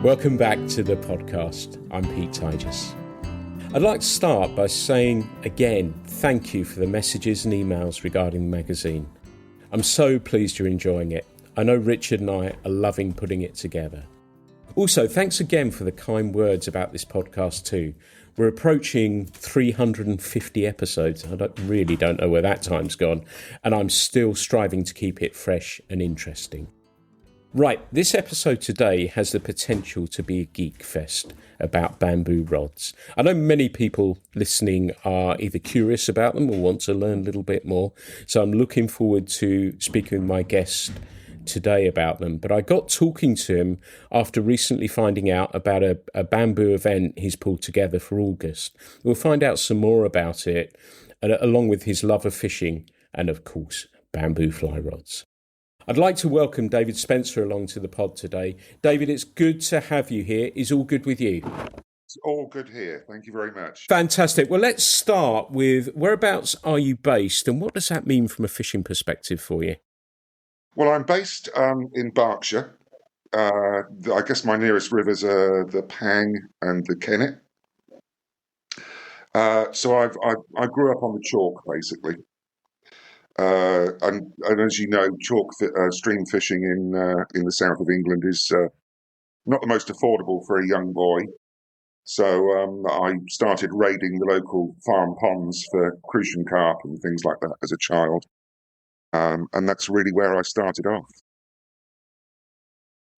Welcome back to the podcast. I'm Pete Tigers. I'd like to start by saying again, thank you for the messages and emails regarding the magazine. I'm so pleased you're enjoying it. I know Richard and I are loving putting it together. Also, thanks again for the kind words about this podcast too. We're approaching 350 episodes. I really don't know where that time's gone, and I'm still striving to keep it fresh and interesting. Right, this episode today has the potential to be a geek fest about bamboo rods. I know many people listening are either curious about them or want to learn a little bit more, so I'm looking forward to speaking with my guest today about them. But I got talking to him after recently finding out about a bamboo event he's pulled together for August. We'll find out some more about it, along with his love of fishing and, of course, bamboo fly rods. I'd like to welcome David Spencer along to the pod today. David, it's good to have you here. Is all good with you? It's all good here. Thank you very much. Fantastic. Well, let's start with whereabouts are you based and what does that mean from a fishing perspective for you? Well, I'm based in Berkshire. I guess my nearest rivers are the Pang and the Kennet. So I grew up on the chalk, basically. And as you know, stream fishing in the south of England is not the most affordable for a young boy. So I started raiding the local farm ponds for crucian carp and things like that as a child. And that's really where I started off.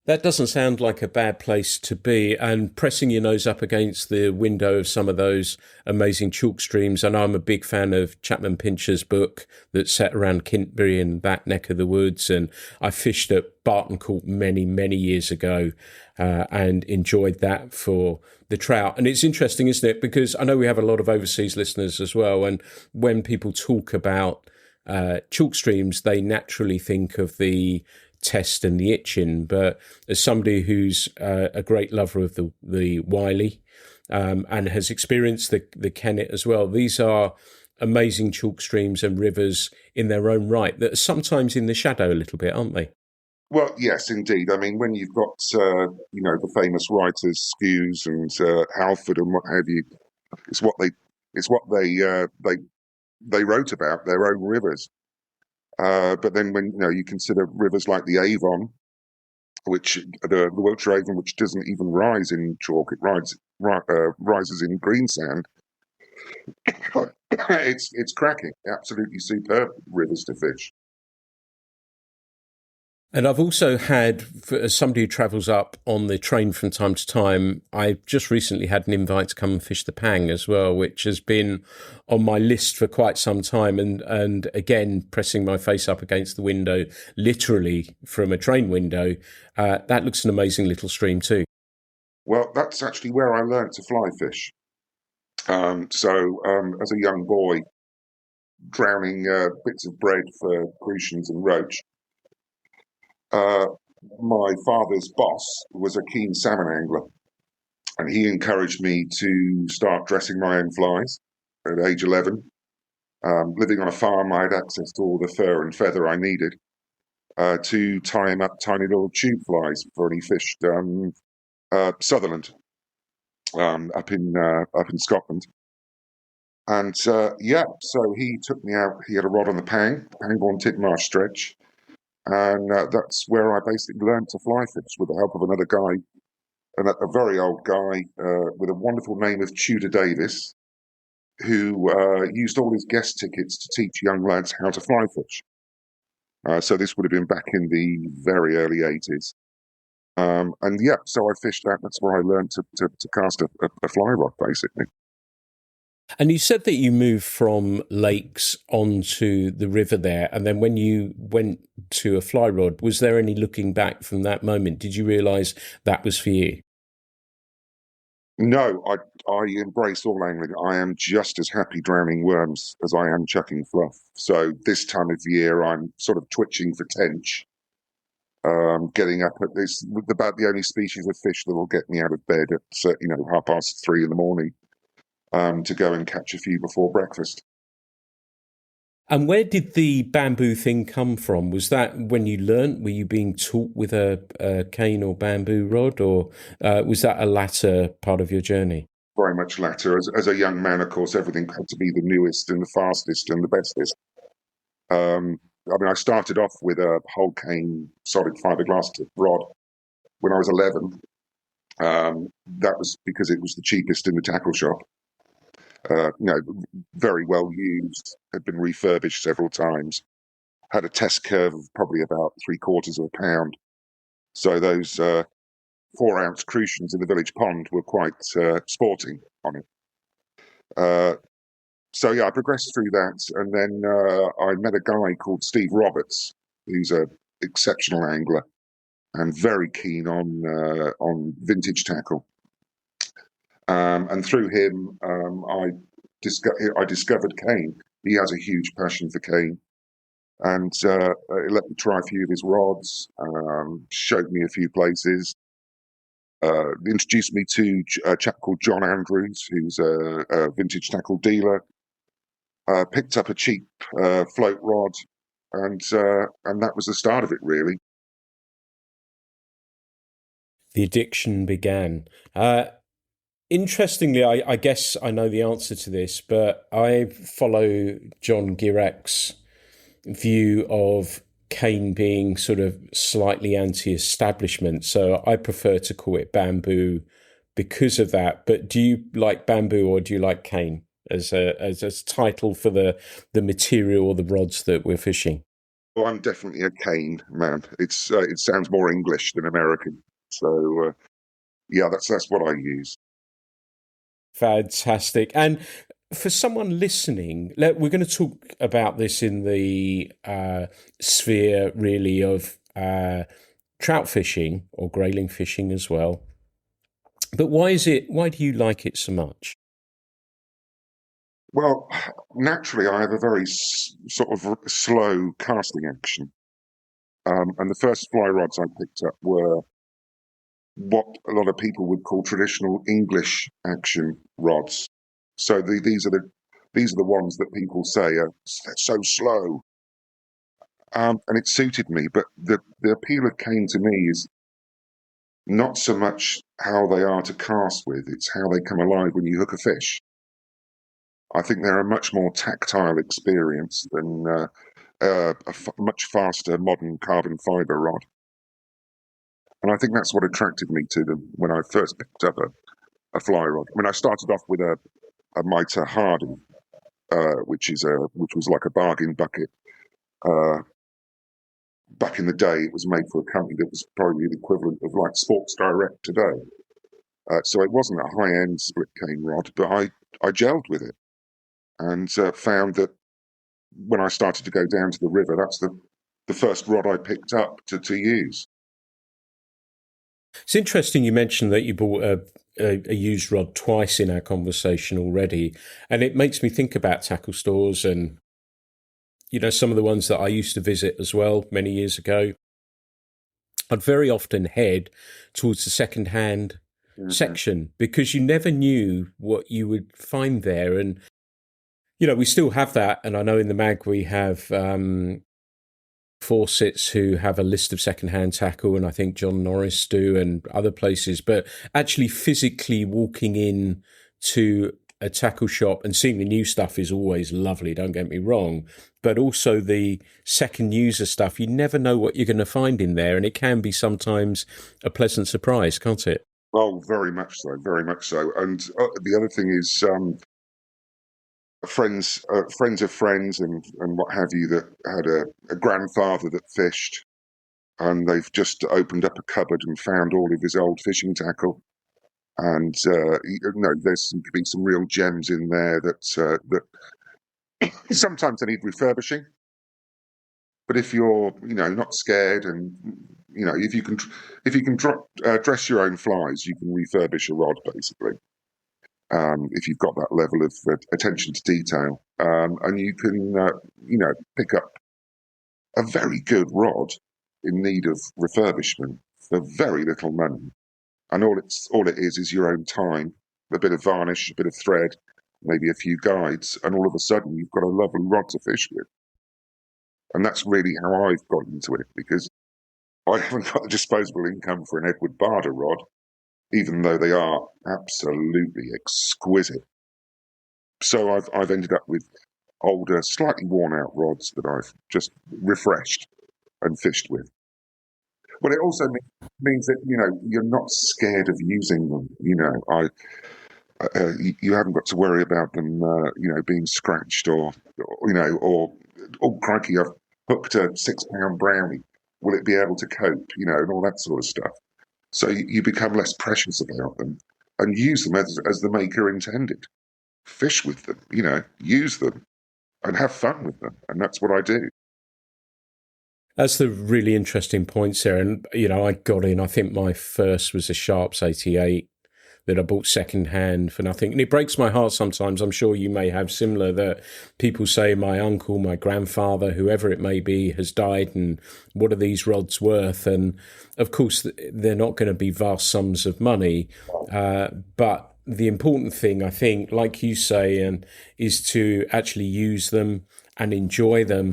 That doesn't sound like a bad place to be, and pressing your nose up against the window of some of those amazing chalk streams. And I'm a big fan of Chapman Pincher's book that's set around Kintbury and that neck of the woods. And I fished at Barton Court many, many years ago and enjoyed that for the trout. And it's interesting, isn't it? Because I know we have a lot of overseas listeners as well. And when people talk about chalk streams, they naturally think of the test and the itching, but as somebody who's a great lover of the Wiley and has experienced the Kennet as well, these are amazing chalk streams and rivers in their own right that are sometimes in the shadow a little bit, aren't they? Well, yes, indeed. I mean, when you've got the famous writers Skews and Halford and what have you, it's what they wrote about their own rivers. But then when you consider rivers like the Avon, which the Wiltshire Avon, which doesn't even rise in chalk, it rises in greensand. It's cracking, absolutely superb rivers to fish. And I've also had, as somebody who travels up on the train from time to time, I've just recently had an invite to come and fish the Pang as well, which has been on my list for quite some time. And again, pressing my face up against the window, literally from a train window, that looks an amazing little stream too. Well, that's actually where I learnt to fly fish. So as a young boy, drowning bits of bread for crucians and roach, my father's boss was a keen salmon angler, and he encouraged me to start dressing my own flies at age 11. Living on a farm, I had access to all the fur and feather I needed to tie him up tiny little tube flies before he fished Sutherland up in Scotland. And so he took me out. He had a rod on the Pangbourne Titmarsh stretch. And that's where I basically learned to fly fish with the help of another guy, a very old guy with a wonderful name of Tudor Davis, who used all his guest tickets to teach young lads how to fly fish. So this would have been back in the very early 80s. So I fished that. That's where I learned to cast a fly rod, basically. And you said that you moved from lakes onto the river there, and then when you went to a fly rod, was there any looking back from that moment? Did you realise that was for you? No, I embrace all angling. I am just as happy drowning worms as I am chucking fluff. So this time of year, I'm sort of twitching for tench. Getting up at this, about the only species of fish that will get me out of bed at 3:30 in the morning. To go and catch a few before breakfast. And where did the bamboo thing come from? Was that when you learnt? Were you being taught with a cane or bamboo rod, or was that a latter part of your journey? Very much latter. As a young man, of course, everything had to be the newest and the fastest and the bestest. I started off with a whole cane solid fiberglass tip rod when I was 11. That was because it was the cheapest in the tackle shop. Very well used, had been refurbished several times, had a test curve of probably about 3/4 of a pound. So those 4-ounce crucians in the village pond were quite sporting on it. I progressed through that, and then I met a guy called Steve Roberts, who's an exceptional angler and very keen on vintage tackle. And through him, I discovered cane. He has a huge passion for cane, and he let me try a few of his rods, showed me a few places, introduced me to a chap called John Andrews, who's a vintage tackle dealer. Picked up a cheap float rod, and that was the start of it, really. The addiction began. Interestingly, I guess I know the answer to this, but I follow John Girack's view of cane being sort of slightly anti-establishment. So I prefer to call it bamboo because of that. But do you like bamboo or do you like cane as a title for the material or the rods that we're fishing? Well, I'm definitely a cane man. It sounds more English than American. So that's what I use. Fantastic. And for someone listening, we're going to talk about this in the sphere really of trout fishing or grayling fishing as well. But why do you like it so much? Well, naturally, I have a very sort of slow casting action. And the first fly rods I picked up were what a lot of people would call traditional English action rods. So these are the ones that people say are so slow, and it suited me. But the appeal of cane to me is not so much how they are to cast with; it's how they come alive when you hook a fish. I think they're a much more tactile experience than much faster modern carbon fibre rod. And I think that's what attracted me to them when I first picked up a fly rod. I mean, I started off with a Mitre Hardy, which was like a bargain bucket. Back in the day, it was made for a company that was probably the equivalent of like Sports Direct today. So it wasn't a high-end split cane rod, but I gelled with it and found that when I started to go down to the river, that's the first rod I picked up to use. It's interesting you mentioned that you bought a used rod twice in our conversation already, and it makes me think about tackle stores and some of the ones that I used to visit as well many years ago. I'd very often head towards the second-hand section because you never knew what you would find there, and we still have that. And I know in the mag we have Fawcett's who have a list of second-hand tackle, and I think John Norris do, and other places. But actually physically walking in to a tackle shop and seeing the new stuff is always lovely, don't get me wrong. But also the second user stuff, you never know what you're going to find in there, and it can be sometimes a pleasant surprise, can't it? Oh, very much so, very much so. And the other thing is friends of friends and what have you that had a grandfather that fished, and they've just opened up a cupboard and found all of his old fishing tackle. And there's could be some real gems in there that sometimes they need refurbishing. But if you're not scared, and if you can dress your own flies, you can refurbish a rod basically. If you've got that level of attention to detail, and you can pick up a very good rod in need of refurbishment for very little money. And all it is your own time, a bit of varnish, a bit of thread, maybe a few guides, and all of a sudden you've got a lovely rod to fish with. And that's really how I've got into it, because I haven't got the disposable income for an Edward Barder rod, even though they are absolutely exquisite. So I've ended up with older, slightly worn out rods that I've just refreshed and fished with. But it also means that, you're not scared of using them. You haven't got to worry about them, being scratched or oh crikey, I've hooked a £6 brownie. Will it be able to cope? And all that sort of stuff. So you become less precious about them and use them as the maker intended. Fish with them, use them and have fun with them. And that's what I do. That's the really interesting point, Sarah. And, I got in, I think my first was a Sharps 88 that I bought secondhand for nothing. And it breaks my heart sometimes. I'm sure you may have similar, that people say my uncle, my grandfather, whoever it may be, has died, and what are these rods worth? And of course, they're not going to be vast sums of money. But the important thing, I think, like you say, is to actually use them and enjoy them.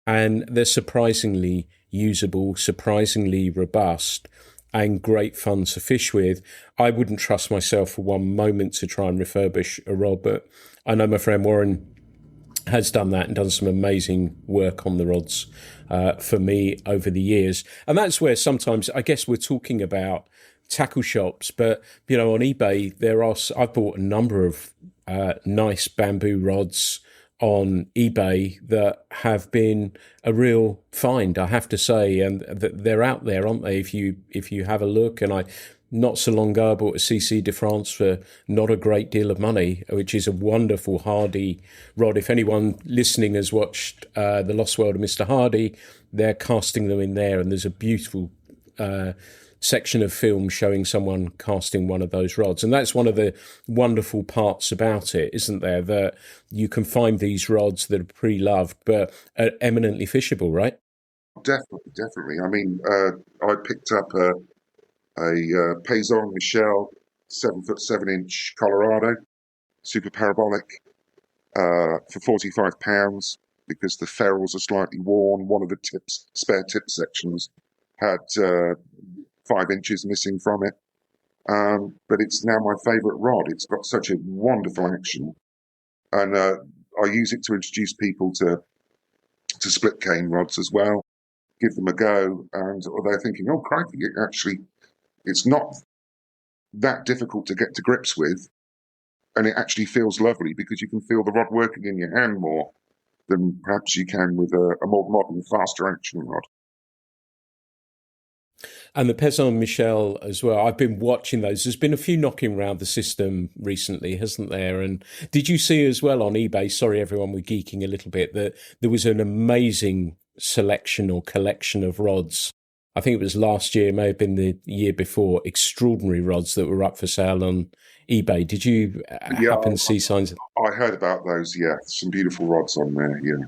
And they're surprisingly usable, surprisingly robust, and great fun to fish with. I wouldn't trust myself for one moment to try and refurbish a rod, but I know my friend Warren has done that and done some amazing work on the rods for me over the years. And that's where sometimes, I guess, we're talking about tackle shops, but on eBay I've bought a number of nice bamboo rods on eBay that have been a real find, I have to say, and they're out there, aren't they? If you have a look, and I not so long ago I bought a CC de France for not a great deal of money, which is a wonderful Hardy rod. If anyone listening has watched The Lost World of Mr. Hardy, they're casting them in there, and there's a beautiful section of film showing someone casting one of those rods. And that's one of the wonderful parts about it, isn't there? That you can find these rods that are pre-loved but are eminently fishable, right? Definitely. I mean, I picked up a Payson Michel 7'7" Colorado, super parabolic, for £45 because the ferrules are slightly worn. One of the spare tip sections had 5 inches missing from it. But it's now my favourite rod. It's got such a wonderful action. And I use it to introduce people to split cane rods as well, give them a go. And they're thinking, oh, crikey, it's not that difficult to get to grips with. And it actually feels lovely because you can feel the rod working in your hand more than perhaps you can with a more modern, faster action rod. And the Payson Michel as well. I've been watching those. There's been a few knocking around the system recently, hasn't there? And did you see as well on eBay, sorry everyone, we're geeking a little bit, that there was an amazing selection or collection of rods. I think it was last year, may have been the year before, extraordinary rods that were up for sale on eBay. Did you happen to see signs? I heard about those, yeah. Some beautiful rods on there, yeah.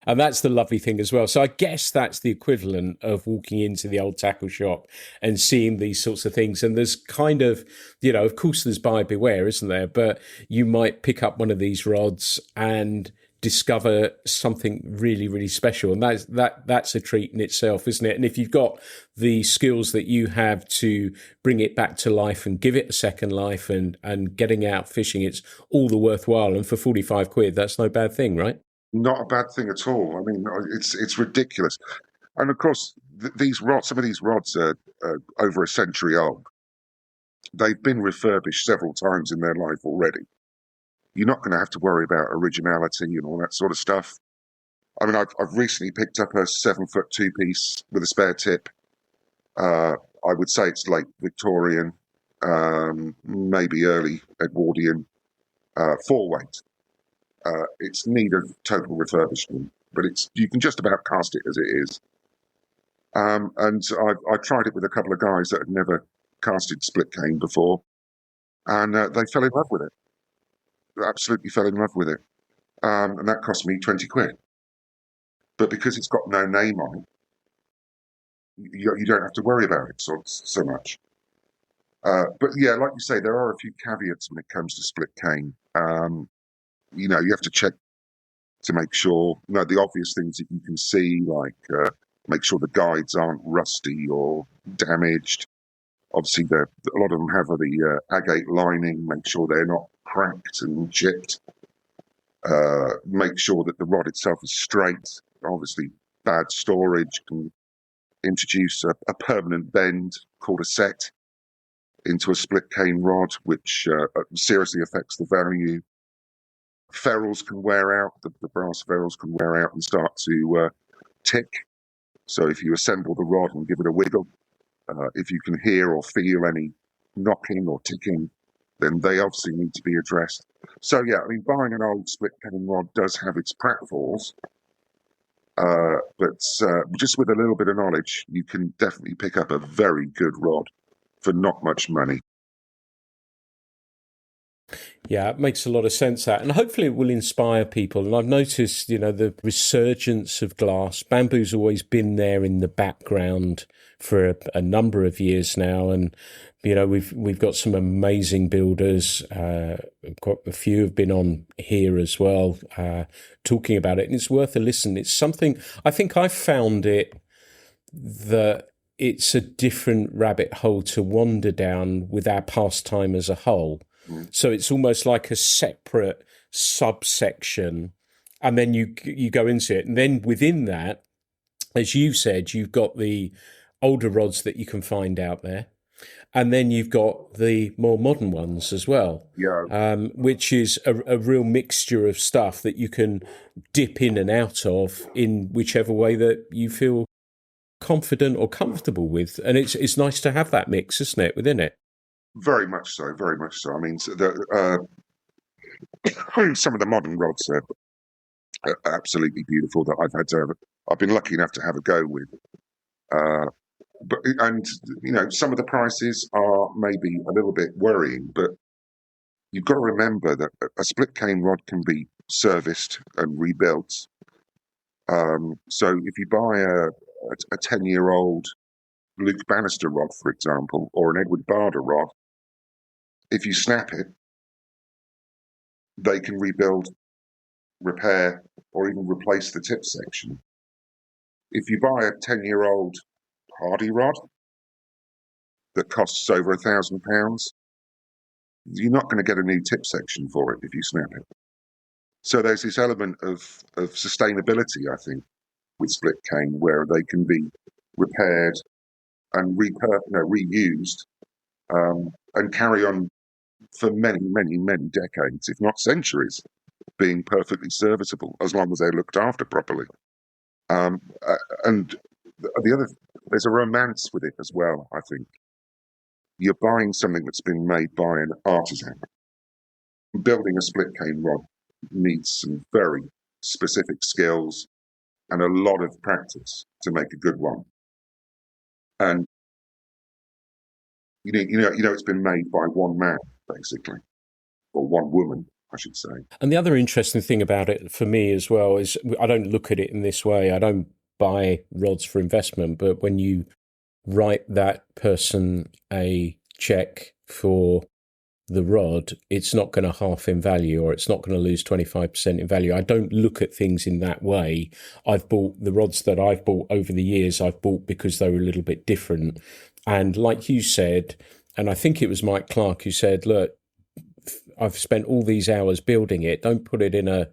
And that's the lovely thing as well. So I guess that's the equivalent of walking into the old tackle shop and seeing these sorts of things. And there's kind of, of course there's buyer beware, isn't there? But you might pick up one of these rods and discover something really, really special. And that's a treat in itself, isn't it? And if you've got the skills that you have to bring it back to life and give it a second life and getting out fishing, it's all the worthwhile. And for £45, that's no bad thing, right? Not a bad thing at all. I mean, it's ridiculous. And of course, these rods, some of these rods are over a century old. They've been refurbished several times in their life already. You're not going to have to worry about originality and all that sort of stuff. I mean, I've recently picked up a 7-foot 2-piece with a spare tip. I would say it's late Victorian, maybe early Edwardian, 4-weight. It's in need of total refurbishment, but you can just about cast it as it is. And I tried it with a couple of guys that had never casted split cane before, and they fell in love with it. They absolutely fell in love with it. And that cost me £20. But because it's got no name on it, you don't have to worry about it so much. But yeah, like you say, there are a few caveats when it comes to split cane. You have to check to make sure, the obvious things that you can see, like make sure the guides aren't rusty or damaged. Obviously, a lot of them have the agate lining. Make sure they're not cracked and chipped. Make sure that the rod itself is straight. Obviously, bad storage can introduce a permanent bend called a set into a split cane rod, which seriously affects the value. Ferrules can wear out, the brass ferrules can wear out and start to tick. So if you assemble the rod and give it a wiggle, if you can hear or feel any knocking or ticking, then they obviously need to be addressed. So yeah, I mean, buying an old split cane rod does have its pratfalls, but just with a little bit of knowledge, you can definitely pick up a very good rod for not much money. Yeah, it makes a lot of sense, that. And hopefully it will inspire people. And I've noticed, the resurgence of glass. Bamboo's always been there in the background for a number of years now. And, we've got some amazing builders. Quite a few have been on here as well, talking about it. And it's worth a listen. It's something, I think I found that it's a different rabbit hole to wander down with our pastime as a whole. So it's almost like a separate subsection, and then you go into it. And then within that, as you said, you've got the older rods that you can find out there. And then you've got the more modern ones as well, which is a real mixture of stuff that you can dip in and out of in whichever way that you feel confident or comfortable with. And it's nice to have that mix, isn't it, within it? Very much so, very much so. I mean, some of the modern rods are absolutely beautiful that I've been lucky enough to have a go with. And some of the prices are maybe a little bit worrying, but you've got to remember that a split cane rod can be serviced and rebuilt. So if you buy a 10-year-old Luke Bannister rod, for example, or an Edward Barder rod, if you snap it, they can rebuild, repair, or even replace the tip section. If you buy a 10-year-old Hardy rod that costs over £1,000, you're not going to get a new tip section for it if you snap it. So there's this element of sustainability, I think, with split cane, where they can be repaired and reused and carry on for many, many, many decades, if not centuries, being perfectly serviceable as long as they're looked after properly. And there's a romance with it as well, I think. You're buying something that's been made by an artisan. Building a split cane rod needs some very specific skills and a lot of practice to make a good one. And it's been made by one man, basically, or one woman, I should say. And the other interesting thing about it for me as well is I don't look at it in this way. I don't buy rods for investment, but when you write that person a check for the rod, it's not going to half in value, or it's not going to lose 25% in value. I don't look at things in that way. I've bought the rods that I've bought over the years, I've bought because they were a little bit different. And like you said, and I think it was Mike Clark who said, look, I've spent all these hours building it. Don't put it in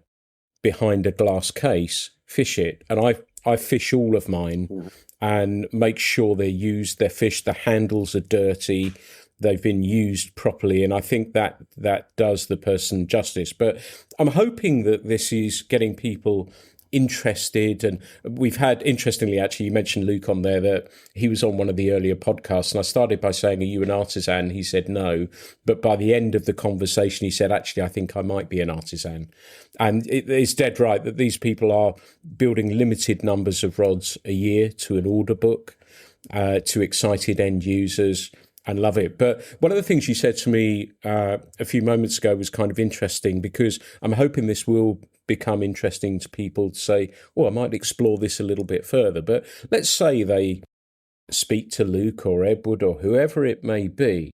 behind a glass case, fish it. And I fish all of mine and make sure they're used, they're fished, the handles are dirty, they've been used properly. And I think that does the person justice. But I'm hoping that this is getting people interested. And we've had, interestingly, actually, you mentioned Luke on there, that he was on one of the earlier podcasts. And I started by saying, are you an artisan? He said no. But by the end of the conversation, he said, actually, I think I might be an artisan. And it's dead right that these people are building limited numbers of rods a year to an order book, to excited end users, and love it. But one of the things you said to me a few moments ago was kind of interesting, because I'm hoping this will become interesting to people to say, oh, I might explore this a little bit further. But let's say they speak to Luke or Edward or whoever it may be,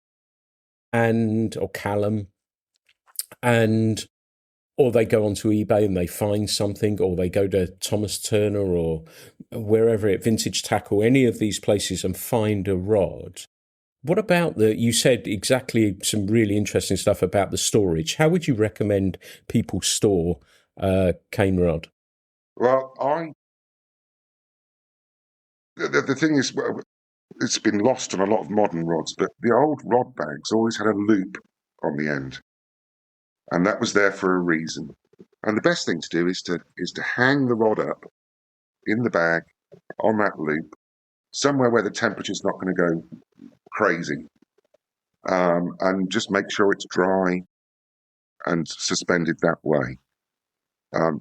or Callum, and or they go onto eBay and they find something, or they go to Thomas Turner or wherever at Vintage Tackle, any of these places, and find a rod. What about you said exactly some really interesting stuff about the storage. How would you recommend people store cane rod? Well, the thing is, it's been lost on a lot of modern rods, but the old rod bags always had a loop on the end, and that was there for a reason. And the best thing to do is to hang the rod up in the bag on that loop, somewhere where the temperature's not going to go crazy, and just make sure it's dry and suspended that way.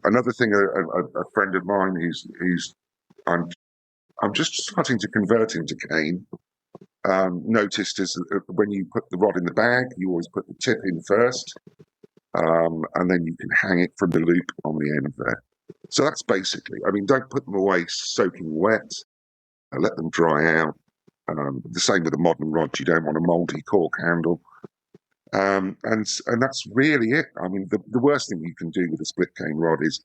Another thing, a friend of mine who's I'm just starting to convert him to cane. Noticed is when you put the rod in the bag, you always put the tip in first, and then you can hang it from the loop on the end there. So that's basically, I mean, don't put them away soaking wet. Let them dry out. The same with a modern rod. You don't want a mouldy cork handle. And that's really it. I mean, the worst thing you can do with a split cane rod is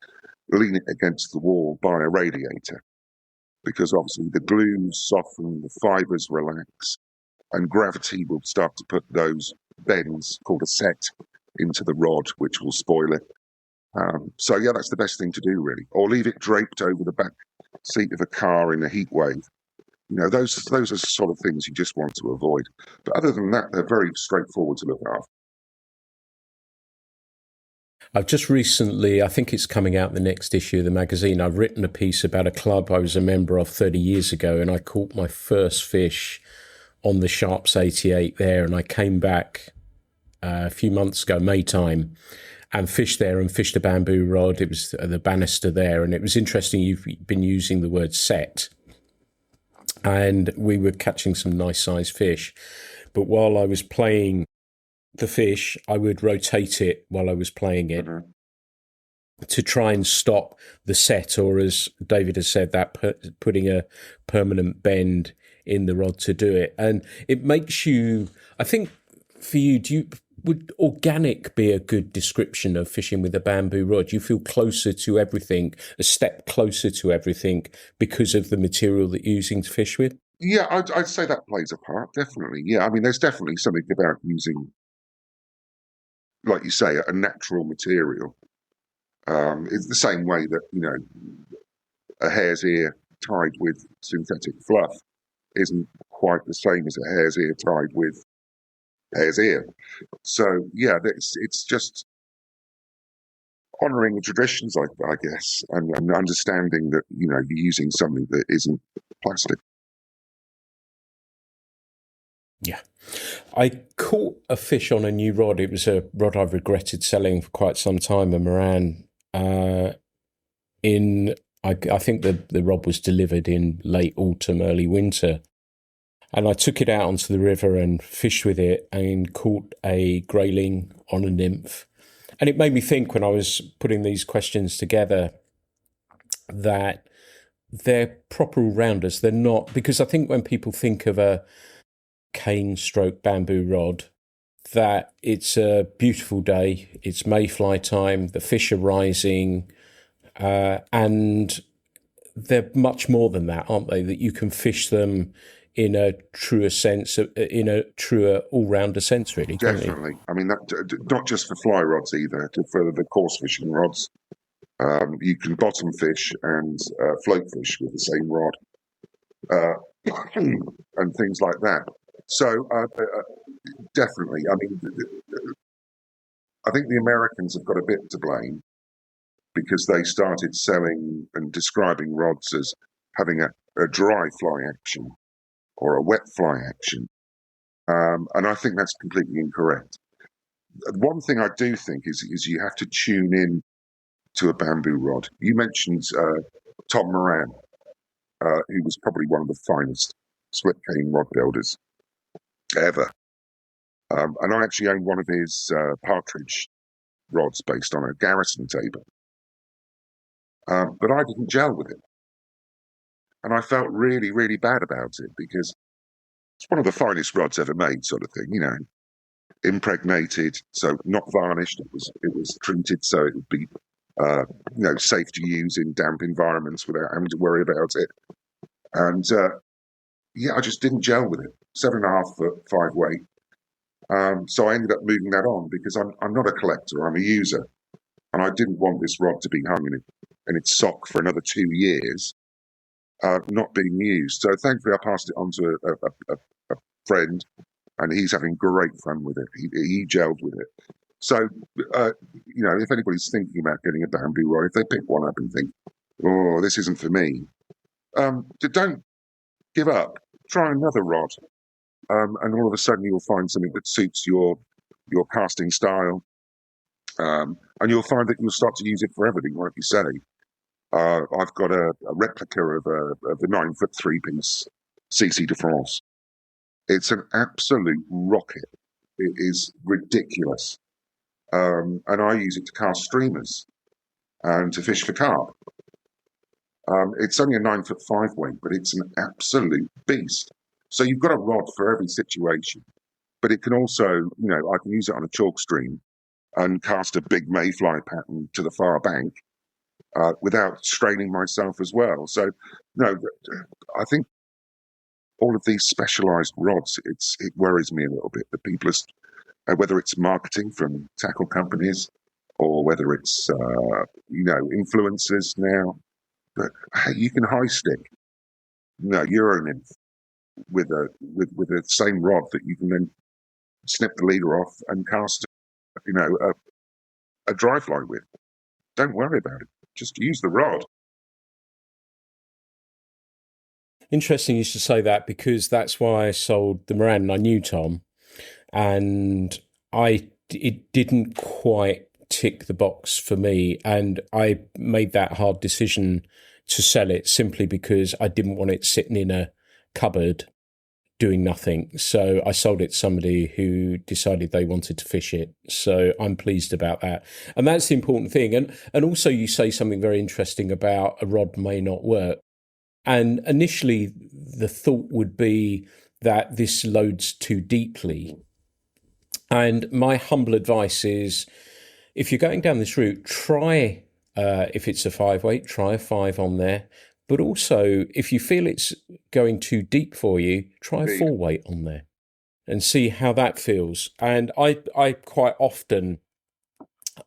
lean it against the wall by a radiator, because obviously the glue soften, the fibres relax, and gravity will start to put those bends, called a set, into the rod, which will spoil it. So yeah, that's the best thing to do, really. Or leave it draped over the back seat of a car in a heat wave. You know, those are the sort of things you just want to avoid. But other than that, they're very straightforward to look after. I've just recently, I think it's coming out in the next issue of the magazine, I've written a piece about a club I was a member of 30 years ago, and I caught my first fish on the Sharps 88 there, and I came back a few months ago, May time, and fished there and fished a bamboo rod. It was the Bannister there, and it was interesting you've been using the word set, and we were catching some nice sized fish. But while I was playing the fish, I would rotate it while I was playing it to try and stop the set, or as David has said, that putting a permanent bend in the rod to do it. And it makes you, I think for you, would organic be a good description of fishing with a bamboo rod? You feel closer to everything, a step closer to everything because of the material that you're using to fish with? Yeah, I'd say that plays a part, definitely. Yeah, I mean, there's definitely something about using, like you say, a natural material. It's the same way that, you know, a hare's ear tied with synthetic fluff isn't quite the same as a hare's ear tied with hare's ear. So, yeah, it's just honouring the traditions, I guess, and understanding that, you know, you're using something that isn't plastic. Yeah. I caught a fish on a new rod. It was a rod I've regretted selling for quite some time, a Moran. I think the rod was delivered in late autumn, early winter. And I took it out onto the river and fished with it and caught a grayling on a nymph. And it made me think when I was putting these questions together that they're proper all-rounders. They're not, because I think when people think of a cane stroke bamboo rod, that it's a beautiful day, it's mayfly time, the fish are rising, and they're much more than that, aren't they? That you can fish them in a truer sense, in a truer all-rounder sense, really. Definitely. I mean, that not just for fly rods either, for the coarse fishing rods. You can bottom fish and float fish with the same rod, and things like that. So definitely, I mean, I think the Americans have got a bit to blame because they started selling and describing rods as having a dry fly action or a wet fly action. And I think that's completely incorrect. One thing I do think is you have to tune in to a bamboo rod. You mentioned Tom Moran, who was probably one of the finest split cane rod builders ever. And I actually owned one of his partridge rods based on a Garrison table. But I didn't gel with it. And I felt really, really bad about it because it's one of the finest rods ever made, sort of thing, you know. impregnated, so not varnished. It was treated so it would be safe to use in damp environments without having to worry about it. And I just didn't gel with it. 7.5 foot, 5 weight. So I ended up moving that on because I'm not a collector. I'm a user, and I didn't want this rod to be hung in its sock for another 2 years, not being used. So thankfully, I passed it on to a friend, and he's having great fun with it. He gelled with it. So, if anybody's thinking about getting a bamboo rod, if they pick one up and think, "Oh, this isn't for me," don't give up. Try another rod, and all of a sudden you'll find something that suits your casting style, and you'll find that you'll start to use it for everything, like you say. I've got a replica of the 9 foot 3-piece CC de France. It's an absolute rocket. It is ridiculous. And I use it to cast streamers and to fish for carp. It's only a 9 foot 5 weight, but it's an absolute beast. So you've got a rod for every situation, but it can also, I can use it on a chalk stream and cast a big mayfly pattern to the far bank without straining myself as well. So, I think all of these specialised rods, it worries me a little bit that people are, whether it's marketing from tackle companies or whether it's, influencers now, but hey, you can high stick, Euro nymph with the same rod that you can then snip the leader off and cast, a dry fly with. Don't worry about it. Just use the rod. Interesting you should say that, because that's why I sold the Moran, and I knew Tom, and it didn't quite tick the box for me, and I made that hard decision to sell it simply because I didn't want it sitting in a cupboard doing nothing. So I sold it to somebody who decided they wanted to fish it. So I'm pleased about that. And that's the important thing. And also you say something very interesting about a rod may not work. And initially the thought would be that this loads too deeply. And my humble advice is, if you're going down this route, try, if it's a 5 weight, try a 5 on there. But also, if you feel it's going too deep for you, try a 4 weight on there and see how that feels. And I quite often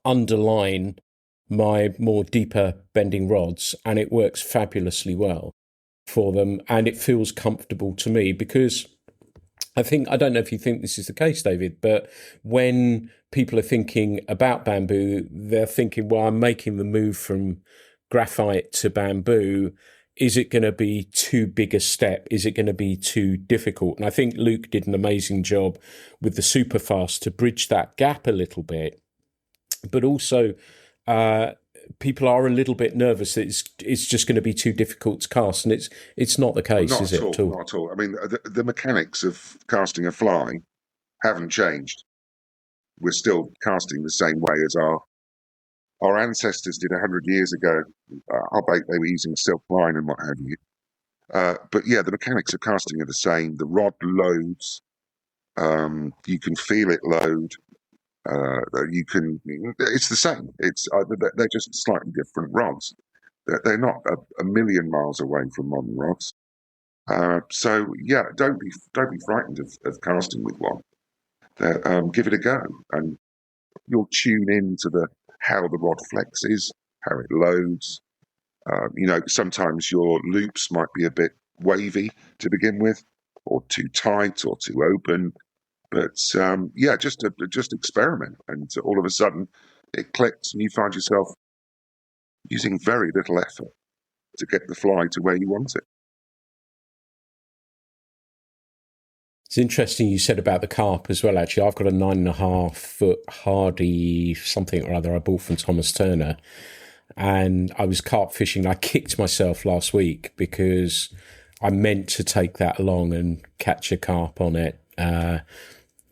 underline my more deeper bending rods, and it works fabulously well for them, and it feels comfortable to me, because I don't know if you think this is the case, David, but when people are thinking about bamboo, they're thinking, well, I'm making the move from graphite to bamboo. Is it going to be too big a step? Is it going to be too difficult? And I think Luke did an amazing job with the Superfast to bridge that gap a little bit. But also, people are a little bit nervous that it's just going to be too difficult to cast, and it's not the case, is it? At all? Not at all. I mean, the mechanics of casting a fly haven't changed. We're still casting the same way as our ancestors did 100 years ago. Albeit they were using silk line and what have you. But yeah, the mechanics of casting are the same. The rod loads. You can feel it load. It's the same. They're just slightly different rods. They're not a million miles away from modern rods. So yeah, don't be frightened of casting with one. Give it a go, and you'll tune into how the rod flexes, how it loads. Sometimes your loops might be a bit wavy to begin with, or too tight, or too open. But just experiment, and all of a sudden it clicks, and you find yourself using very little effort to get the fly to where you want it. It's interesting you said about the carp as well, actually. I've got a 9.5 foot Hardy something or other I bought from Thomas Turner, and I was carp fishing. I kicked myself last week because I meant to take that along and catch a carp on it.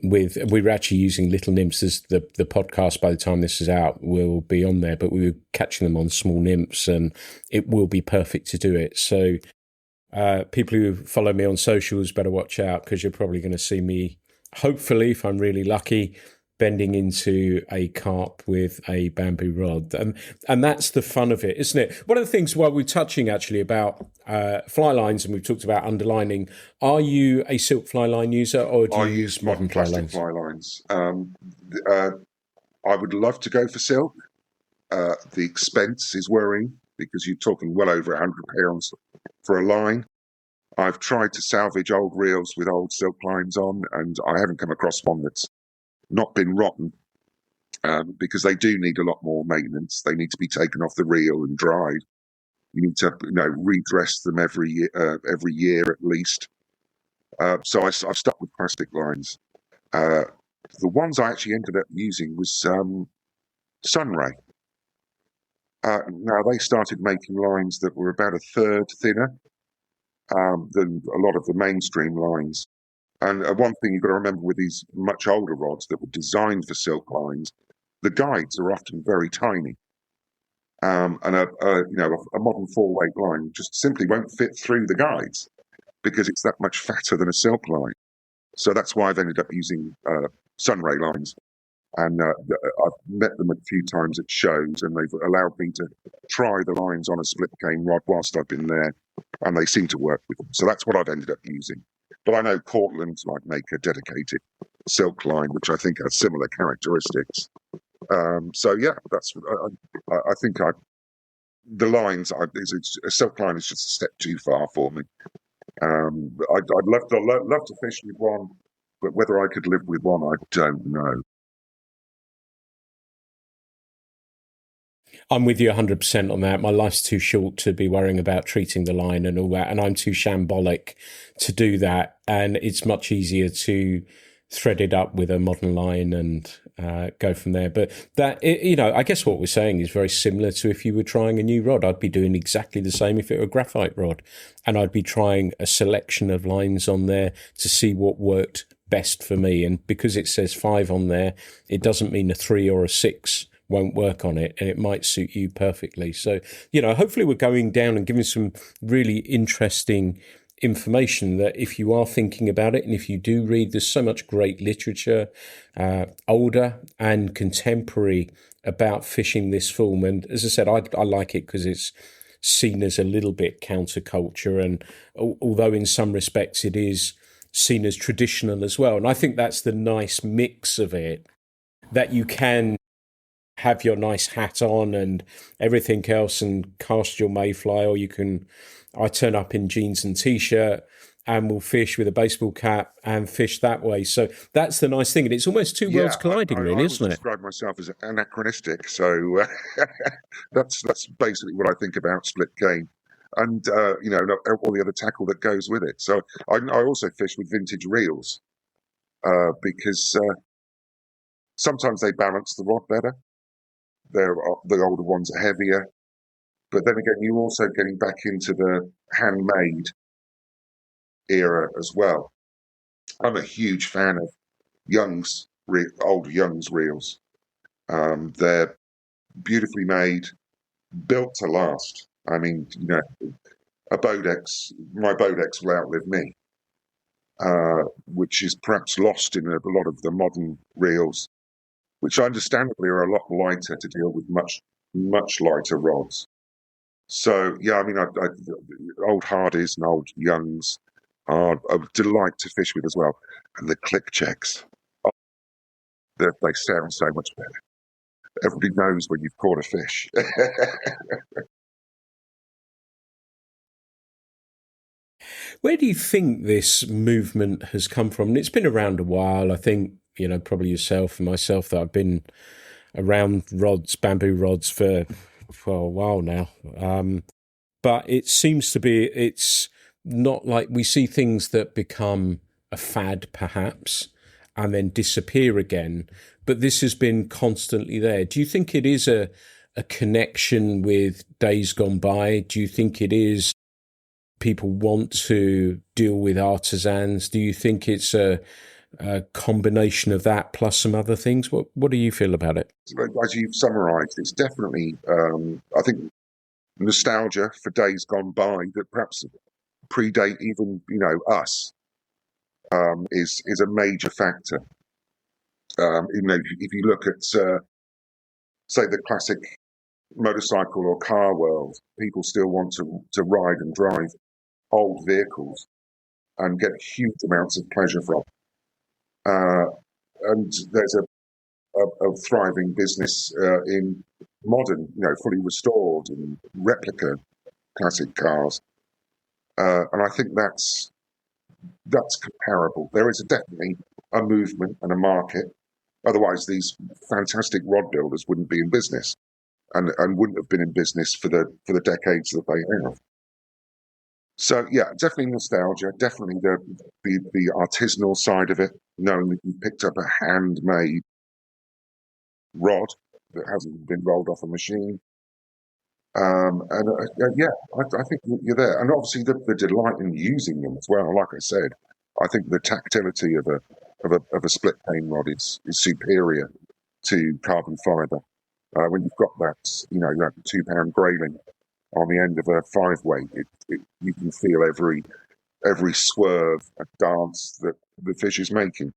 We were actually using little nymphs. The podcast, by the time this is out, will be on there, but we were catching them on small nymphs, and it will be perfect to do it. So people who follow me on socials better watch out, because you're probably going to see me hopefully, if I'm really lucky, bending into a carp with a bamboo rod. And that's the fun of it, isn't it? One of the things while we're touching actually about fly lines, and we've talked about underlining, are you a silk fly line user or do I you use use modern fly plastic lines? fly lines. I would love to go for silk. The expense is worrying because you're talking well over £100 for a line. I've tried to salvage old reels with old silk lines on, and I haven't come across one that's not been rotten, because they do need a lot more maintenance. They need to be taken off the reel and dried. You need to, redress them every year at least. So I've stuck with plastic lines. The ones I actually ended up using was Sunray. Now they started making lines that were about a third thinner than a lot of the mainstream lines. And one thing you've got to remember with these much older rods that were designed for silk lines, the guides are often very tiny. And a modern four-weight line just simply won't fit through the guides because it's that much fatter than a silk line. So that's why I've ended up using Sunray lines. And I've met them a few times at shows, and they've allowed me to try the lines on a split cane rod whilst I've been there, and they seem to work with them. So that's what I've ended up using. But I know Cortland might make a dedicated silk line, which I think has similar characteristics. So yeah, that's I think the lines. A silk line is just a step too far for me. I'd love to fish with one, but whether I could live with one, I don't know. I'm with you 100% on that. My life's too short to be worrying about treating the line and all that. And I'm too shambolic to do that. And it's much easier to thread it up with a modern line and go from there. But I guess what we're saying is very similar to if you were trying a new rod. I'd be doing exactly the same if it were a graphite rod. And I'd be trying a selection of lines on there to see what worked best for me. And because it says 5 on there, it doesn't mean a 3 or a 6 won't work on it, and it might suit you perfectly. So, hopefully we're going down and giving some really interesting information that if you are thinking about it, and if you do read, there's so much great literature, older and contemporary, about fishing this form. And as I said, I like it because it's seen as a little bit counterculture, and although in some respects it is seen as traditional as well. And I think that's the nice mix of it, that you can have your nice hat on and everything else and cast your mayfly, or I turn up in jeans and t-shirt and will fish with a baseball cap and fish that way. So that's the nice thing. And it's almost two worlds colliding, really, isn't it? I describe myself as anachronistic. So that's basically what I think about split cane. And, all the other tackle that goes with it. So I also fish with vintage reels because sometimes they balance the rod better. The older ones are heavier, but then again, you're also getting back into the handmade era as well. I'm a huge fan of old Young's reels. They're beautifully made, built to last. I mean, my Bodex will outlive me, which is perhaps lost in a lot of the modern reels, which understandably are a lot lighter to deal with, much lighter rods. So yeah, I mean, old Hardys and old Youngs are a delight to fish with as well, and the click checks, they sound so much better. Everybody knows when you've caught a fish. Where do you think this movement has come from? And it's been around a while. I think, probably yourself and myself, that I've been around bamboo rods for a while now. But it seems to be, it's not like we see things that become a fad, perhaps, and then disappear again. But this has been constantly there. Do you think it is a connection with days gone by? Do you think it is people want to deal with artisans? Do you think it's a combination of that plus some other things? What do you feel about it? As you've summarised, it's definitely, I think, nostalgia for days gone by that perhaps predate even, us. is a major factor. If you look at say the classic motorcycle or car world, people still want to ride and drive old vehicles and get huge amounts of pleasure from. And there's a thriving business in modern, fully restored and replica classic cars. And I think that's comparable. There is definitely a movement and a market. Otherwise, these fantastic rod builders wouldn't be in business, and wouldn't have been in business for the decades that they have. So yeah, definitely nostalgia. Definitely the artisanal side of it, knowing that you picked up a handmade rod that hasn't been rolled off a machine. I think you're there, and obviously the delight in using them as well. Like I said, I think the tactility of a split cane rod is superior to carbon fibre. When you've got that, that 2 pound grayling on the end of a 5-weight, you can feel every swerve and dance that the fish is making.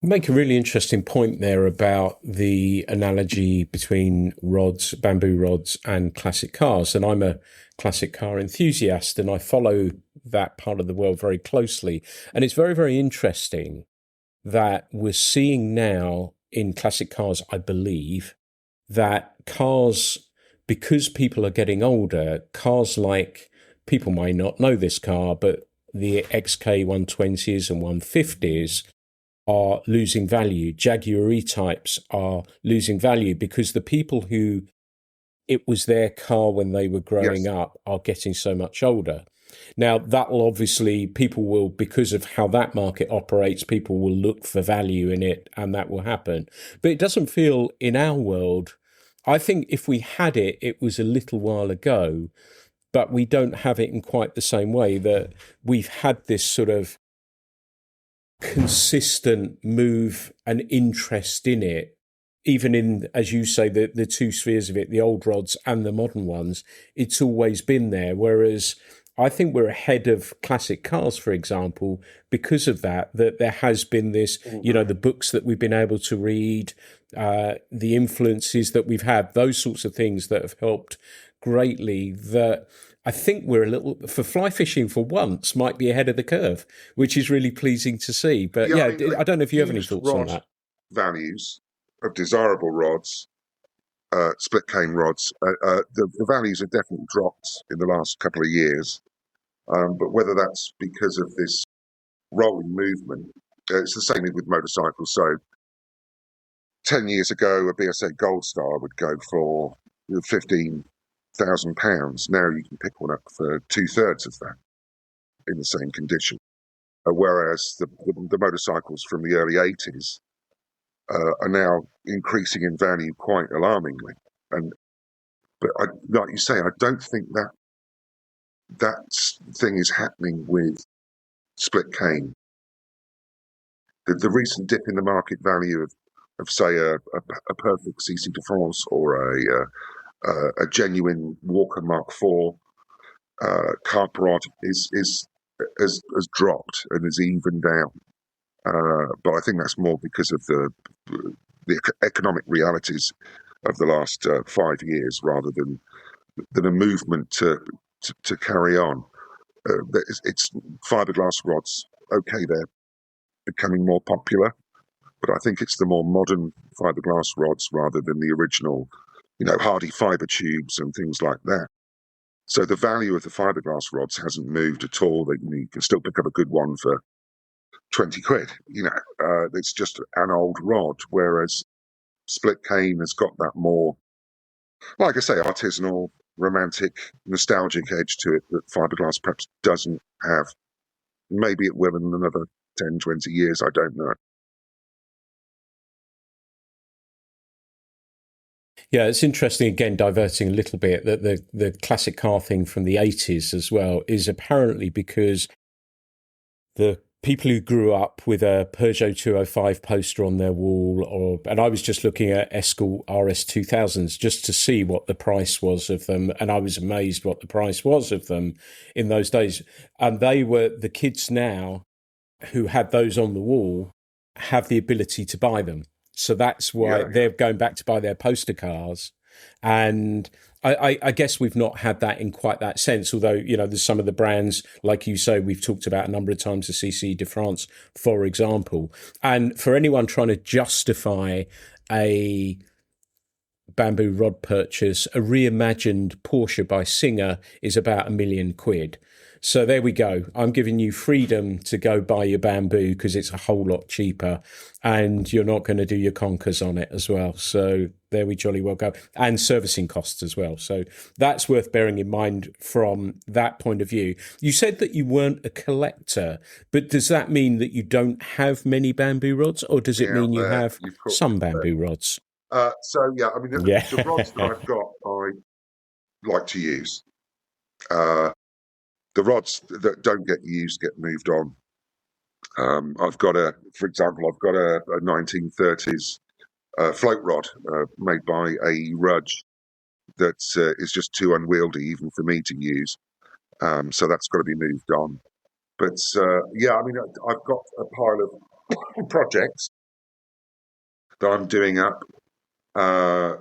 You make a really interesting point there about the analogy between rods, bamboo rods, and classic cars. And I'm a classic car enthusiast, and I follow that part of the world very closely. And it's very, very interesting that we're seeing now in classic cars, I believe, that cars, because people are getting older, cars like, people might not know this car, but the XK120s and 150s are losing value. Jaguar E-types are losing value because the people who it was their car when they were growing up are getting so much older. Now, that will obviously, people will, because of how that market operates, people will look for value in it, and that will happen. But it doesn't feel in our world, I think if we had it, it was a little while ago, but we don't have it in quite the same way, that we've had this sort of consistent move and interest in it, even in, as you say, the two spheres of it, the old rods and the modern ones. It's always been there. Whereas I think we're ahead of classic cars, for example, because of that there has been this, the books that we've been able to read, the influences that we've had, those sorts of things that have helped greatly, that I think we're a little, for fly fishing for once, might be ahead of the curve, which is really pleasing to see. But I don't know if you have any thoughts on that. Values of desirable rods, split cane rods, the values have definitely dropped in the last couple of years. But whether that's because of this rolling movement, it's the same with motorcycles. So 10 years ago, a BSA Gold Star would go for £15,000. Now you can pick one up for 2/3 of that in the same condition. Whereas the motorcycles from the early 80s are now increasing in value quite alarmingly. But like you say, I don't think that thing is happening with split cane. The recent dip in the market value of say a perfect CC de France or a genuine Walker Mark IV carp rod has dropped and has evened out. But I think that's more because of the economic realities of the last 5 years, rather than a movement to carry on. It's fiberglass rods. Okay, they're becoming more popular, but I think it's the more modern fiberglass rods rather than the original, hardy fiber tubes and things like that. So the value of the fiberglass rods hasn't moved at all. You can still pick up a good one for 20 quid. It's just an old rod, whereas split cane has got that more, like I say, artisanal, romantic, nostalgic edge to it that fiberglass perhaps doesn't have. Maybe it will in another 10, 20 years, I don't know. Yeah, it's interesting, again, diverting a little bit, that the classic car thing from the 80s as well is apparently because the people who grew up with a Peugeot 205 poster on their wall, and I was just looking at Escort RS 2000s just to see what the price was of them, and I was amazed what the price was of them in those days. And they were the kids now who had those on the wall have the ability to buy them. So that's why they're going back to buy their poster cars. And I guess we've not had that in quite that sense, although, you know, there's some of the brands, like you say, we've talked about a number of times, the CC de France, for example. And for anyone trying to justify a bamboo rod purchase, a reimagined Porsche by Singer is about £1 million. So there we go. I'm giving you freedom to go buy your bamboo because it's a whole lot cheaper, and you're not going to do your conkers on it as well. So there we jolly well go. And servicing costs as well. So that's worth bearing in mind from that point of view. You said that you weren't a collector, but does that mean that you don't have many bamboo rods, or does it mean you have some bamboo rods? The rods that I've got, I like to use. The rods that don't get used get moved on. For example, I've got a 1930s float rod made by A.E. Rudge that is just too unwieldy even for me to use. So that's got to be moved on. But I've got a pile of projects that I'm doing up. Every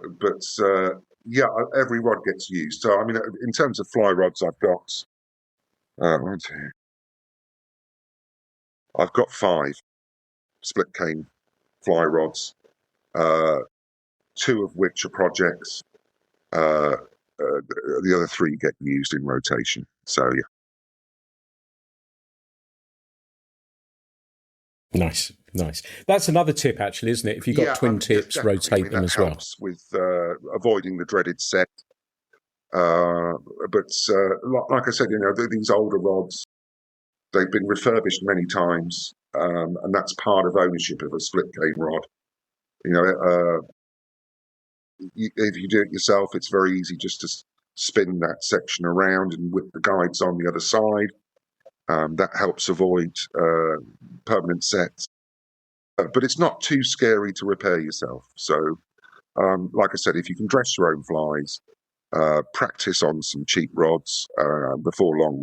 rod gets used. So, in terms of fly rods, I've got I've got 5 split cane fly rods, 2 of which are projects. The other 3 get used in rotation. So, yeah. Nice. That's another tip, actually, isn't it? If you've got twin tips, rotate them as well. That helps with avoiding the dreaded set. Like I said, these older rods, they've been refurbished many times, and that's part of ownership of a split cane rod. If you do it yourself, it's very easy just to spin that section around and whip the guides on the other side. That helps avoid permanent sets. But it's not too scary to repair yourself. So, like I said, if you can dress your own flies, practice on some cheap rods. Before long,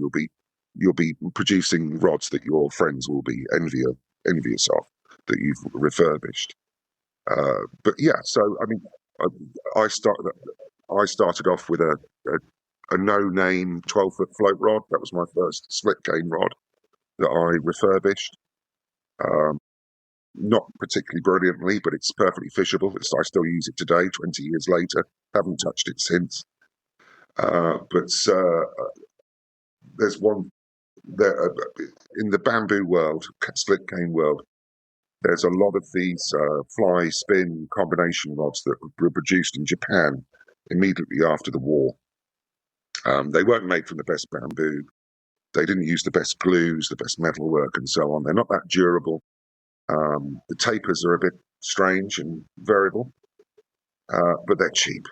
you'll be producing rods that your friends will be envious of that you've refurbished. I started off with a no-name 12-foot float rod. That was my first split cane rod that I refurbished. Not particularly brilliantly, but it's perfectly fishable. I still use it today, 20 years later. Haven't touched it since. There's one there in the bamboo world, split cane world. There's a lot of these fly spin combination rods that were produced in Japan immediately after the war. They weren't made from the best bamboo. They didn't use the best glues, the best metalwork, and so on. They're not that durable. The tapers are a bit strange and variable, but they're cheap.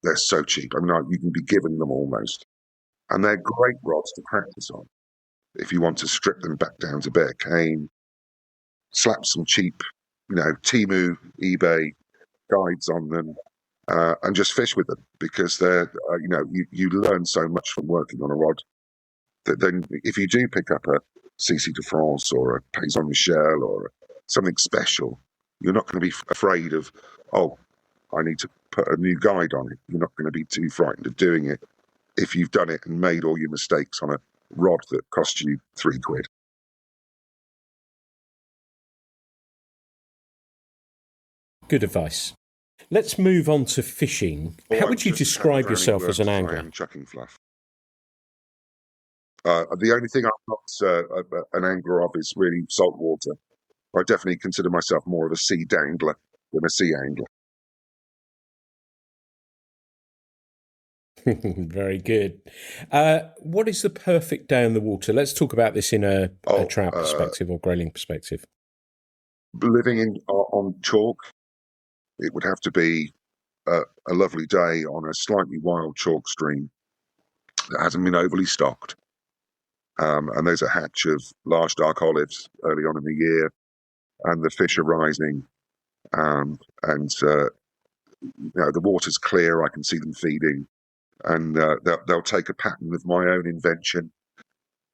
They're so cheap. You can be given them almost. And they're great rods to practice on. If you want to strip them back down to bare cane, slap some cheap, Temu, eBay guides on them, and just fish with them, because they're, you learn so much from working on a rod that then if you do pick up a CC de France or a Paysan Michel or something special, you're not going to be afraid of, I need to put a new guide on it. You're not going to be too frightened of doing it if you've done it and made all your mistakes on a rod that cost you £3. Good advice. Let's move on to fishing. How would you describe yourself as an angler? I am chucking fluff. The only thing I'm not an angler of is really saltwater. I definitely consider myself more of a sea dangler than a sea angler. Very good. What is the perfect day in the water? Let's talk about this in a trout perspective or grayling perspective. Living on chalk, it would have to be a lovely day on a slightly wild chalk stream that hasn't been overly stocked. and there's a hatch of large dark olives early on in the year, and the fish are rising, and the water's clear. I can see them feeding, and they'll take a pattern of my own invention,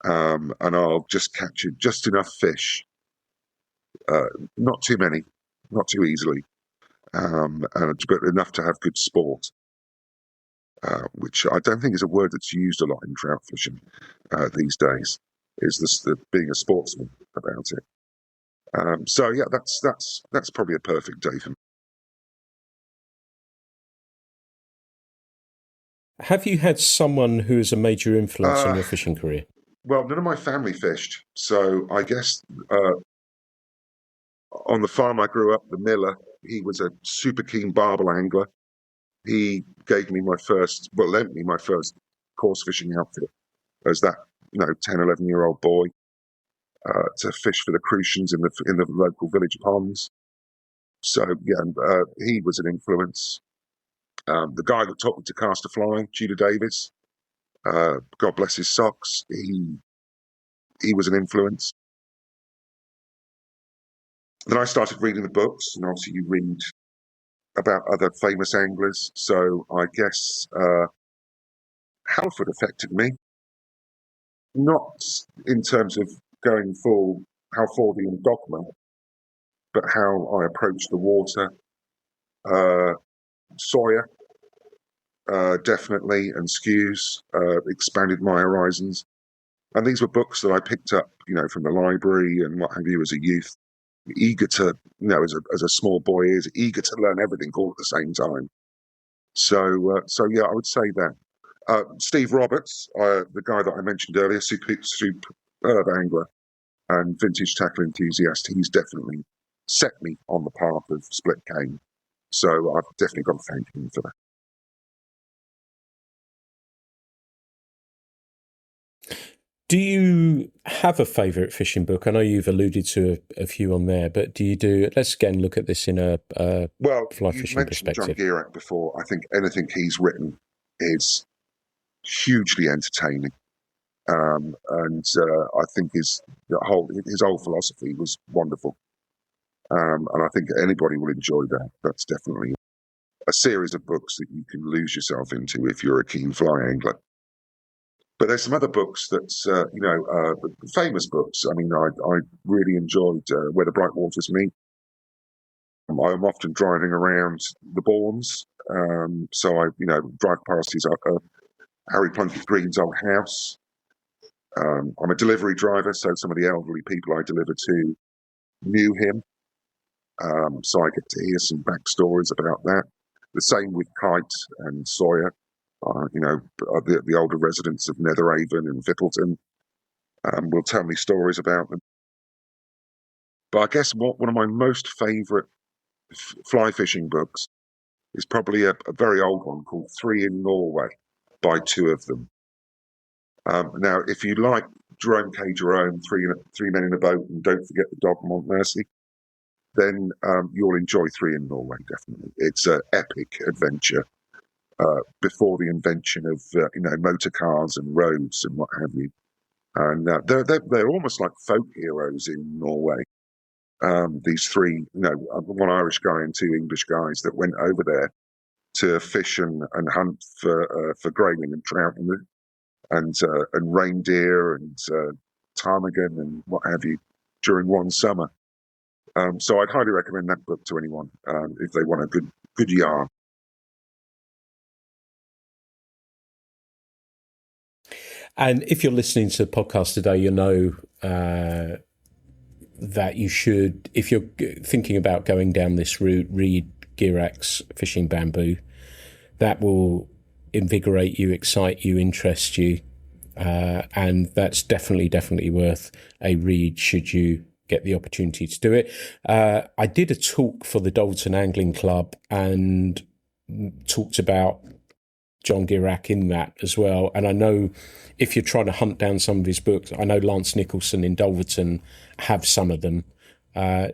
and I'll just catch just enough fish, not too many, not too easily, but enough to have good sport. Which I don't think is a word that's used a lot in trout fishing these days. Is this being a sportsman about it? So yeah, that's probably a perfect day for me. Have you had someone who is a major influence on your fishing career? Well, none of my family fished, so I guess on the farm I grew up, the miller, he was a super keen barbel angler. He lent me my first course fishing outfit as that 10, 11-year-old boy to fish for the crucians in the local village ponds. So yeah, he was an influence. The guy that taught me to cast a fly, Judah Davis, God bless his socks, he was an influence. Then I started reading the books, and obviously you read about other famous anglers. So I guess Halford affected me, not in terms of going full Halfordian dogma, but how I approach the water. Sawyer, definitely, and Skews expanded my horizons. And these were books that I picked up, from the library and what have you as a youth, eager to, as a small boy is, eager to learn everything all at the same time. So yeah, I would say that. Steve Roberts, the guy that I mentioned earlier, superb angler and vintage tackle enthusiast, he's definitely set me on the path of split cane. So I've definitely got to thank him for that. Do you have a favourite fishing book? I know you've alluded to a few on there, but let's again look at this in a fly fishing perspective. John Gierak before. I think anything he's written is hugely entertaining. And I think his whole philosophy was wonderful. And I think anybody will enjoy that. That's definitely a series of books that you can lose yourself into if you're a keen fly angler. But there's some other books that's, famous books. I mean, I really enjoyed Where the Bright Waters Meet. I'm often driving around the Bournes, so I, drive past his Harry Plunkett Green's old house. I'm a delivery driver, so some of the elderly people I deliver to knew him, so I get to hear some backstories about that. The same with Kite and Sawyer. The older residents of Netherhaven and Vittleton will tell me stories about them. But I guess one of my most favourite fly fishing books is probably a very old one called Three in Norway by two of them. Now, if you like Jerome K. Jerome, Three Men in a Boat, and don't forget the dog Montmercy, then you'll enjoy Three in Norway, definitely. It's an epic adventure. Before the invention of motor cars and roads and what have you, and they're almost like folk heroes in Norway. These three, one Irish guy and two English guys that went over there to fish and hunt for grayling and trout and reindeer and ptarmigan and what have you during one summer. So I'd highly recommend that book to anyone if they want a good yarn. And if you're listening to the podcast today, you know that you should, if you're thinking about going down this route, read Gierak's Fishing Bamboo. That will invigorate you, excite you, interest you. And that's definitely worth a read should you get the opportunity to do it. I did a talk for the Dalton Angling Club and talked about John Gierak in that as well. And I know if you're trying to hunt down some of his books, I know Lance Nicholson in Dulverton have some of them.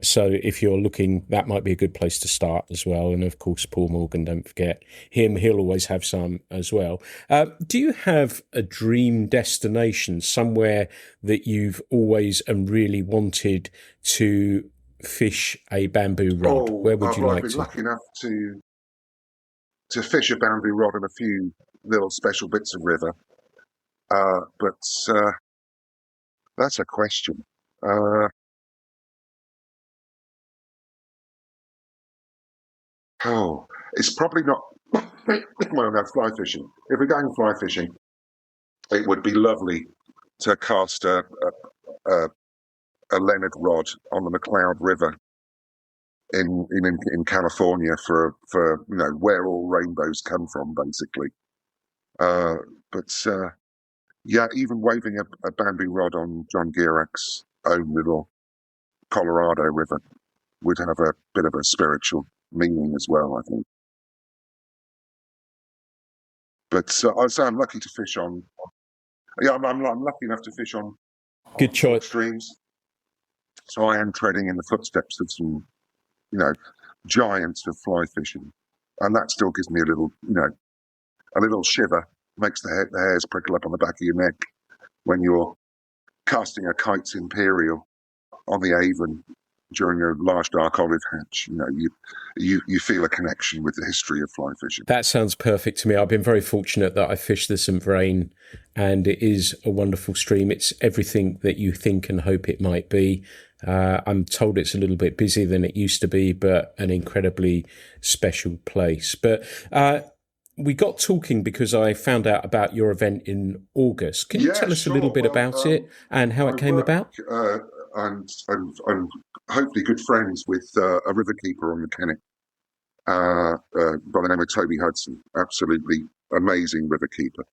So if you're looking, that might be a good place to start as well. And of course, Paul Morgan, don't forget him. He'll always have some as well. Do you have a dream destination, somewhere that you've always and really wanted to fish a bamboo rod? Where would you like to? I've been lucky enough to fish a bamboo rod in a few little special bits of river. But that's a question. It's probably not. Well, no, fly fishing. If we're going fly fishing, it would be lovely to cast a Leonard rod on the McCloud River in California for where all rainbows come from, basically. But even waving a bamboo rod on John Gierak's own little Colorado River would have a bit of a spiritual meaning as well, I think. But I'm lucky to fish on. Yeah, I'm lucky enough to fish on good choice streams. So I am treading in the footsteps of some, giants of fly fishing, and that still gives me a little shiver. Makes the hairs prickle up on the back of your neck when you're casting a Kite's Imperial on the Avon during a large dark olive hatch. You feel a connection with the history of fly fishing. That sounds perfect to me. I've been very fortunate that I fished the St. Vrain, and it is a wonderful stream. It's everything that you think and hope it might be. I'm told it's a little bit busier than it used to be, but an incredibly special place. But we got talking because I found out about your event in August. Can you tell us a little bit about it and how it came about? And I'm hopefully good friends with a riverkeeper on the Kennet by the name of Toby Hudson. Absolutely amazing riverkeeper.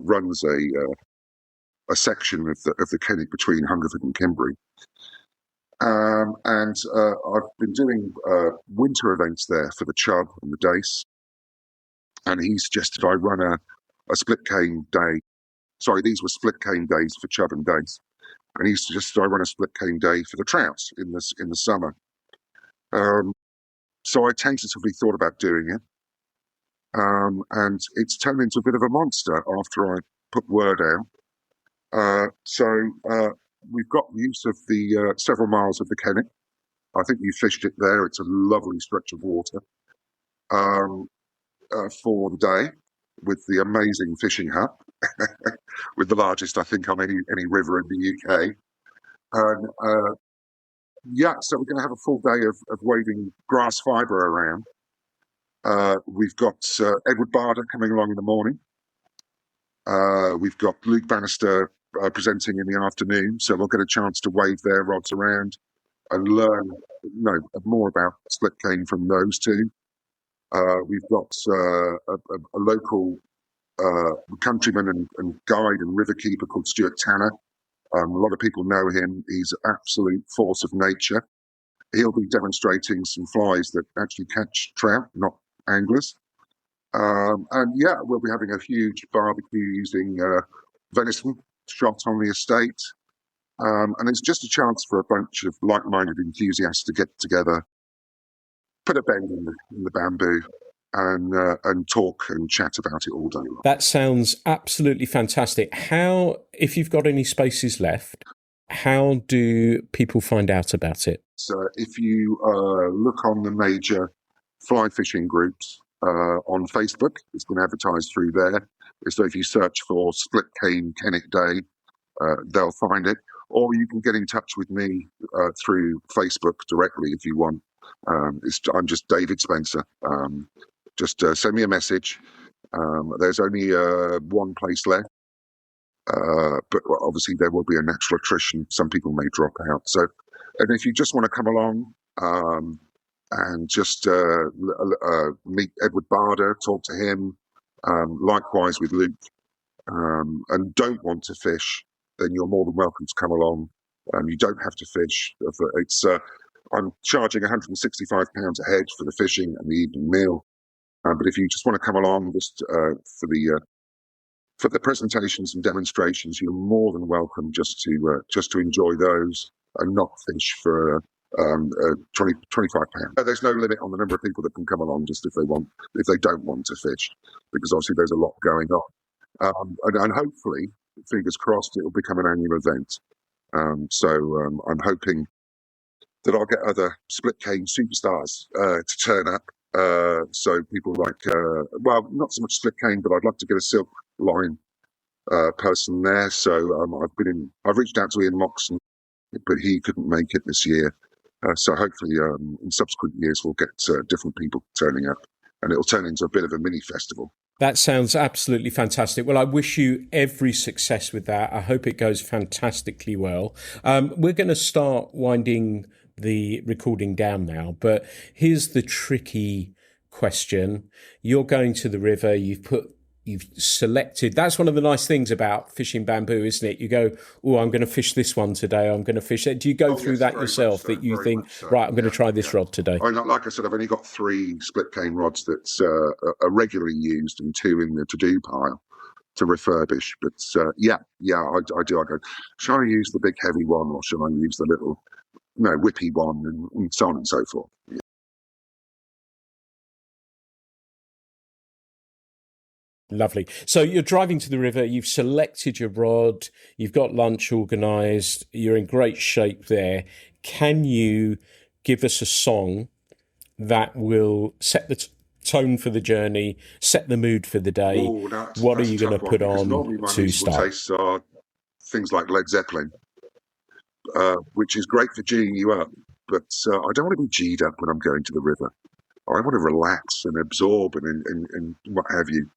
Runs a section of the Kennet between Hungerford and Kimberley. And I've been doing winter events there for the chub and the dace. And he suggested I run a split cane day. Sorry, these were split cane days for chub and dace. And he suggested I run a split cane day for the trouts in the summer. So I tentatively thought about doing it. And it's turned into a bit of a monster after I put word out. So we've got use of the several miles of the Kennet. I think you fished it there. It's a lovely stretch of water for the day with the amazing fishing hut, with the largest, I think, on any river in the UK. And so we're going to have a full day of waving grass fibre around. We've got Edward Barder coming along in the morning. We've got Luke Bannister presenting in the afternoon, so we'll get a chance to wave their rods around and learn more about split cane from those two. We've got a local countryman and guide and riverkeeper called Stuart Tanner. A lot of people know him. He's an absolute force of nature. He'll be demonstrating some flies that actually catch trout, not anglers. We'll be having a huge barbecue using venison shot on the estate. And it's just a chance for a bunch of like-minded enthusiasts to get together, put a bend in the bamboo, and talk and chat about it all day long. That sounds absolutely fantastic. If you've got any spaces left, how do people find out about it? So if you look on the major fly fishing groups on Facebook, it's been advertised through there. So if you search for Split Cane Kennet Day, they'll find it. Or you can get in touch with me through Facebook directly if you want. I'm just David Spencer. Just send me a message. There's only one place left. But obviously there will be a natural attrition. Some people may drop out. So, and if you just want to come along and just meet Edward Barder, talk to him, likewise with Luke, and don't want to fish, then you're more than welcome to come along. You don't have to fish. I'm charging £165 a head for the fishing and the evening meal. But if you just want to come along just for the presentations and demonstrations, you're more than welcome just to enjoy those and not fish for £25. There's no limit on the number of people that can come along just if they don't want to fish, because obviously there's a lot going on. And hopefully, fingers crossed, it will become an annual event. So I'm hoping that I'll get other split cane superstars to turn up. So people like, well, not so much split cane, but I'd love to get a silk line person there. So I've reached out to Ian Moxon, but he couldn't make it this year. So hopefully in subsequent years we'll get different people turning up, and it'll turn into a bit of a mini festival. That sounds absolutely fantastic. Well, I wish you every success with that. I hope it goes fantastically well. We're going to start winding the recording down now, but here's the tricky question. You're going to the river, you've selected, that's one of the nice things about fishing bamboo, isn't it? You go, oh, I'm going to fish this one today, I'm going to fish it. Do you go through that yourself, that you think, right, I'm going to try this rod today? Like I said, I've only got 3 split cane rods that are regularly used and 2 in the to-do pile to refurbish. But I do. I go, shall I use the big heavy one, or shall I use the little whippy one, and so on and so forth. Lovely. So you're driving to the river, you've selected your rod, you've got lunch organised, you're in great shape there. Can you give us a song that will set the tone for the journey, set the mood for the day? What are you going to put on to start? Tastes are things like Led Zeppelin, which is great for G'ing you up, but I don't want to be G'd up when I'm going to the river. I want to relax and absorb and what have you.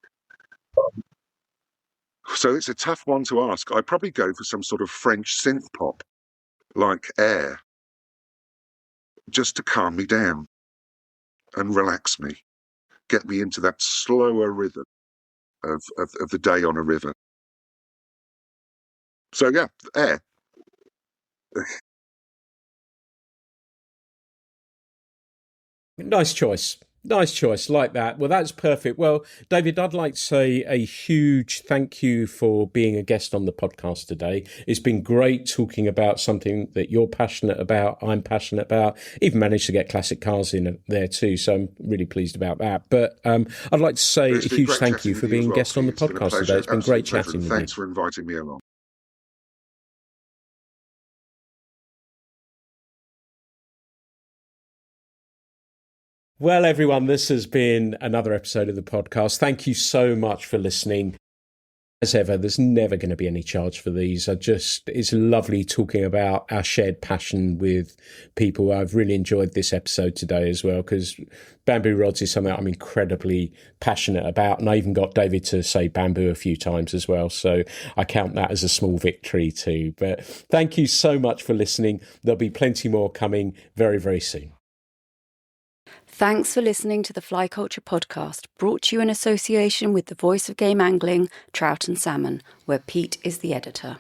So it's a tough one to ask. I'd probably go for some sort of French synth pop, like Air, just to calm me down and relax me, get me into that slower rhythm of the day on a river. So yeah, Air. Nice choice. Nice choice, like that. Well, that's perfect. Well, David, I'd like to say a huge thank you for being a guest on the podcast today. It's been great talking about something that you're passionate about, I'm passionate about, even managed to get classic cars in there too, so I'm really pleased about that. But I'd like to say a huge thank you for being a guest on the podcast today. It's been great chatting with you. Thanks for inviting me along. Well, everyone, this has been another episode of the podcast. Thank you so much for listening. As ever, there's never going to be any charge for these. It's lovely talking about our shared passion with people. I've really enjoyed this episode today as well, because bamboo rods is something I'm incredibly passionate about. And I even got David to say bamboo a few times as well. So I count that as a small victory too. But thank you so much for listening. There'll be plenty more coming very, very soon. Thanks for listening to the Fly Culture podcast, brought to you in association with the Voice of Game Angling, Trout and Salmon, where Pete is the editor.